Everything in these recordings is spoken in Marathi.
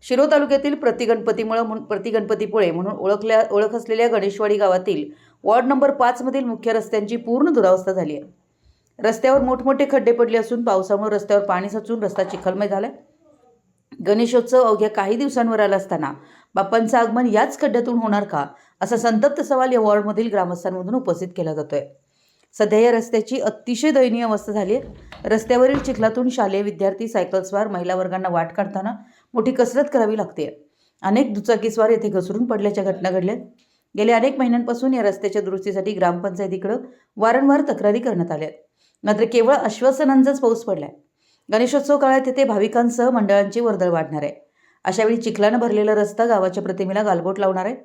शिरोळ तालुक्यातील प्रतिगणपतीपुळे म्हणून ओळख असलेल्या गणेशवाडी गावातील वॉर्ड नंबर 5 मधील मुख्य रस्त्यांची पूर्ण दुरावस्था झाली आहे. रस्त्यावर मोठमोठे खड्डे पडले असून पावसामुळे रस्त्यावर पाणी साचून रस्ता चिखलमय झालाय. गणेशोत्सव अवघ्या काही दिवसांवर आला असताना बाप्पांचं आगमन याच खड्ड्यातून होणार का, असा संतप्त सवाल या वॉर्डमधील ग्रामस्थांमधून उपस्थित केला जातोय. सध्या या रस्त्याची अतिशय दयनीय अवस्था झाली आहे. रस्त्यावरील चिखलातून शालेय विद्यार्थी, सायकलस्वार, महिला वर्गांना वाट काढताना मोठी कसरत करावी लागते. अनेक दुचाकीस्वार येथे घसरून पडल्याच्या घटना घडल्या. गेल्या अनेक महिन्यांपासून या रस्त्याच्या दुरुस्तीसाठी ग्रामपंचायतीकडे वारंवार तक्रारी करण्यात आल्या, मात्र केवळ आश्वासनांचाच पाऊस पडलाय. गणेशोत्सव काळात येथे भाविकांसह मंडळांची वर्दळ वाढणार आहे. अशावेळी चिखलानं भरलेला रस्ता गावाच्या प्रतिमेला गालबोट लावणार आहे.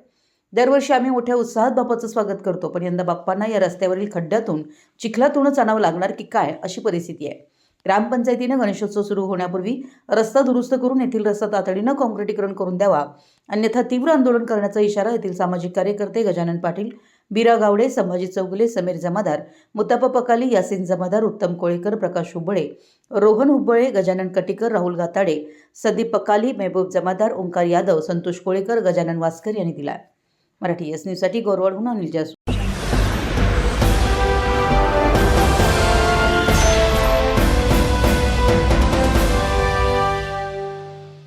दरवर्षी आम्ही मोठ्या उत्साहात बाप्पाचं स्वागत करतो, पण यंदा बाप्पांना या रस्त्यावरील खड्ड्यातून, चिखलातूनच आणावं लागणार की काय, अशी परिस्थिती आहे. ग्रामपंचायतीनं गणेशोत्सव सुरू होण्यापूर्वी रस्ता दुरुस्त करून येथील रस्ता तातडीनं काँक्रिटीकरण करून द्यावा, अन्यथा तीव्र आंदोलन करण्याचा इशारा येथील सामाजिक कार्यकर्ते गजानन पाटील, बीरा गावडे, संभाजी चौगुले, समीर जमादार, मुत्तापा पकाली, यासीन जमादार, उत्तम कोळेकर, प्रकाश हुब्बळे, रोहन हुब्बळे, गजानन कटीकर, राहुल गाताडे, संदीप पकाली, महबूब जमादार, ओंकार यादव, संतोष कोळेकर, गजानन वास्कर यांनी दिला. मराठी एस न्यूजसाठी गोरवाडहून अनिल जासू.